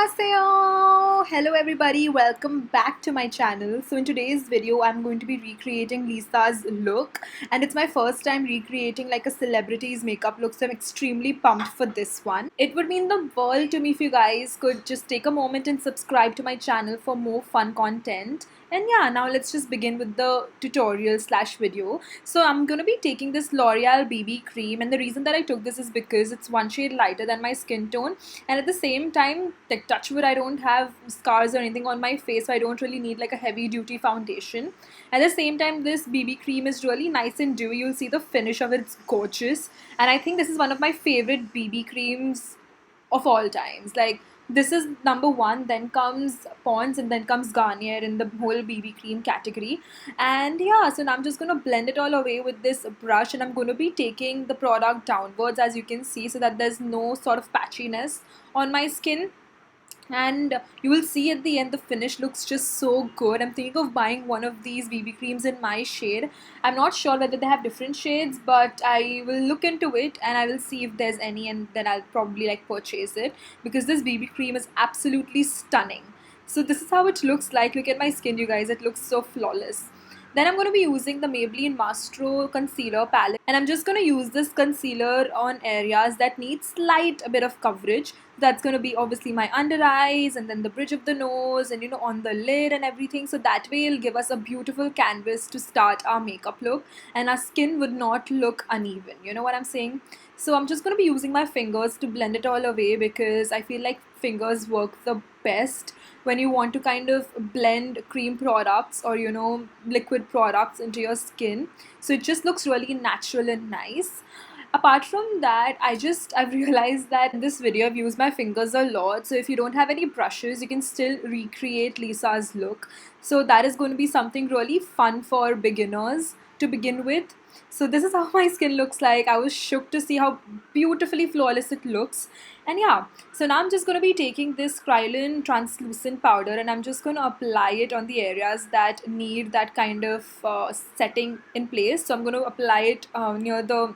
Annyeonghaseyo! Hello everybody, welcome back to my channel. So in today's video, I'm going to be recreating Lisa's look, and it's my first time recreating like a celebrity's makeup look, so I'm extremely pumped for this one. It would mean the world to me if you guys could just take a moment and subscribe to my channel for more fun content. And yeah, now let's just begin with the tutorial slash video. So I'm going to be taking this L'Oreal BB cream, and the reason that I took this is because it's one shade lighter than my skin tone, and at the same time, like touch wood, I don't have scars or anything on my face, so I don't really need like a heavy duty foundation. At the same time, this BB cream is really nice and dewy. You'll see the finish of it, it's gorgeous, and I think this is one of my favorite BB creams of all times. Like, this is number one, then comes Pond's, and then comes Garnier in the whole BB cream category. And yeah, so now I'm just going to blend it all away with this brush, and I'm going to be taking the product downwards, as you can see, so that there's no sort of patchiness on my skin. And you will see at the end the finish looks just so good. I'm thinking of buying one of these BB creams in my shade. I'm not sure whether they have different shades, but I will look into it and I will see if there's any, and then I'll probably like purchase it, because this BB cream is absolutely stunning. So this is how it looks like. Look at my skin, you guys, it looks so flawless. Then I'm going to be using the Maybelline Mastro concealer palette, and I'm just going to use this concealer on areas that need slight a bit of coverage. That's going to be obviously my under eyes, and then the bridge of the nose, and on the lid and everything. So that way it'll give us a beautiful canvas to start our makeup look, and our skin would not look uneven. You know what I'm saying? So I'm just going to be using my fingers to blend it all away, because I feel like fingers work the best when you want to kind of blend cream products or liquid products into your skin. So it just looks really natural and nice. Apart from that, I've realized that in this video I've used my fingers a lot. So if you don't have any brushes, you can still recreate Lisa's look. So that is going to be something really fun for beginners to begin with. So this is how my skin looks like. I was shocked to see how beautifully flawless it looks. And yeah, so now I'm just going to be taking this Kryolan translucent powder, and I'm just going to apply it on the areas that need that kind of setting in place. So I'm going to apply it near the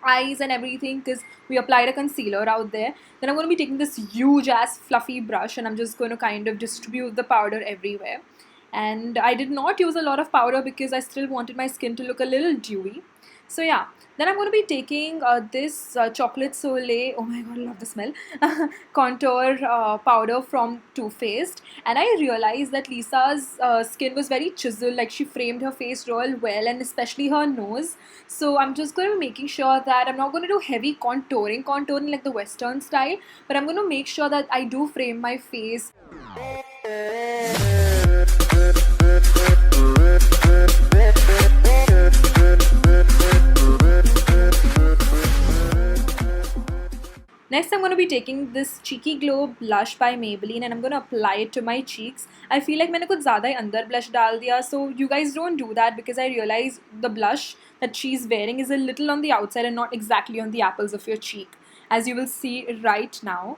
eyes and everything, because we applied a concealer out there. Then I'm going to be taking this huge ass fluffy brush, and I'm just going to kind of distribute the powder everywhere. And I did not use a lot of powder because I still wanted my skin to look a little dewy. So yeah, then I'm going to be taking this Chocolate Soleil, oh my god, I love the smell, contour powder from Too Faced. And I realized that Lisa's skin was very chiseled, like she framed her face real well, and especially her nose. So I'm just going to be making sure that I'm not going to do heavy contouring like the Western style, but I'm going to make sure that I do frame my face. Next, I'm going to be taking this Cheeky Glow blush by Maybelline, and I'm going to apply it to my cheeks. I feel like मैंने कुछ ज़्यादा ही अंदर blush डाल दिया, so you guys don't do that, because I realize the blush that she's wearing is a little on the outside and not exactly on the apples of your cheek, as you will see right now.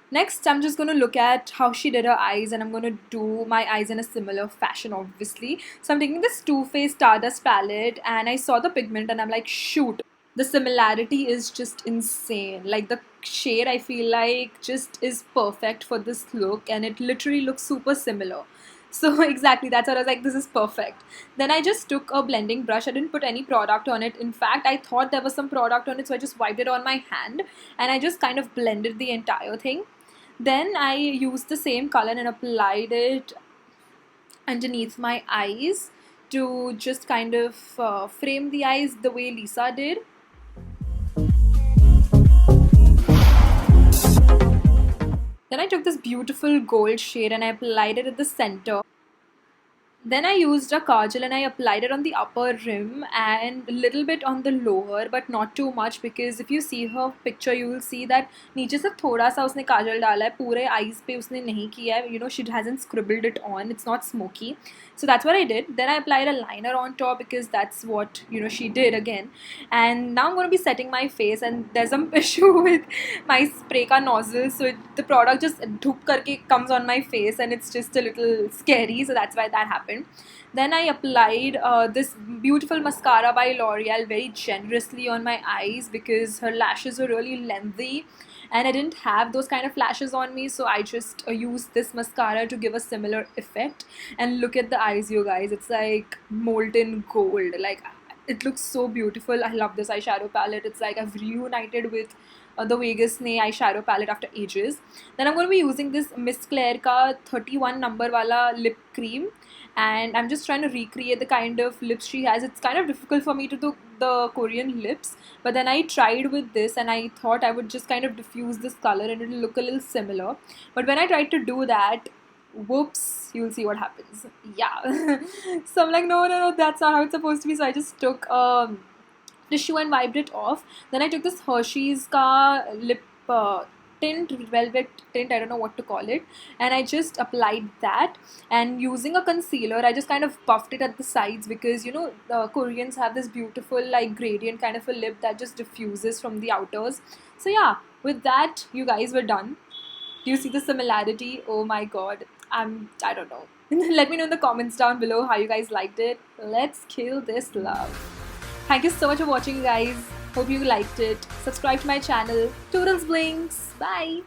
Next, I'm just going to look at how she did her eyes, and I'm going to do my eyes in a similar fashion, obviously. So I'm taking this Too Faced Stardust palette, and I saw the pigment and I'm like, shoot. The similarity is just insane. Like, the shade I feel like just is perfect for this look, and it literally looks super similar. So exactly, that's what I was like, this is perfect. Then I just took a blending brush. I didn't put any product on it. In fact, I thought there was some product on it, so I just wiped it on my hand and I just kind of blended the entire thing. Then I used the same color and applied it underneath my eyes to just kind of frame the eyes the way Lisa did. Then I took this beautiful gold shade and I applied it at the center. Then I used a kajal and I applied it on the upper rim and a little bit on the lower, but not too much, because if you see her picture, you will see that नीचे से थोड़ा सा उसने काजल डाला है, पूरे eyes पे उसने नहीं किया है. She hasn't scribbled it on. It's not smoky. So that's what I did. Then I applied a liner on top, because that's what she did again. And now I'm going to be setting my face, and there's some issue with my spray ka nozzle, so the product just dhoop karke comes on my face, and it's just a little scary. So that's why that happened. Then I applied this beautiful mascara by L'Oreal very generously on my eyes, because her lashes were really lengthy and I didn't have those kind of flashes on me, so I just used this mascara to give a similar effect. And look at the eyes, you guys, it's like molten gold. Like, it looks so beautiful. I love this eyeshadow palette. It's like I've reunited with the Vegas Nay eyeshadow palette after ages. Then I'm going to be using this Miss Claire ka 31 number wala lip cream, and I'm just trying to recreate the kind of lips she has. It's kind of difficult for me to do the Korean lips, but then I tried with this and I thought I would just kind of diffuse this color and it'll look a little similar. But when I tried to do that, whoops, you'll see what happens. Yeah. So I'm like, no, no, no, that's not how it's supposed to be. So I just took tissue and wiped it off. Then I took this Hershey's ka lip tint, velvet tint, I don't know what to call it, and I just applied that. And using a concealer, I just kind of puffed it at the sides, because you know the Koreans have this beautiful like gradient kind of a lip that just diffuses from the outers. So yeah, with that, you guys were done. Do you see the similarity? Oh my god. I don't know. Let me know in the comments down below how you guys liked it. Let's kill this love. Thank you so much for watching, guys. Hope you liked it. Subscribe to my channel. Toodles blinks. Bye.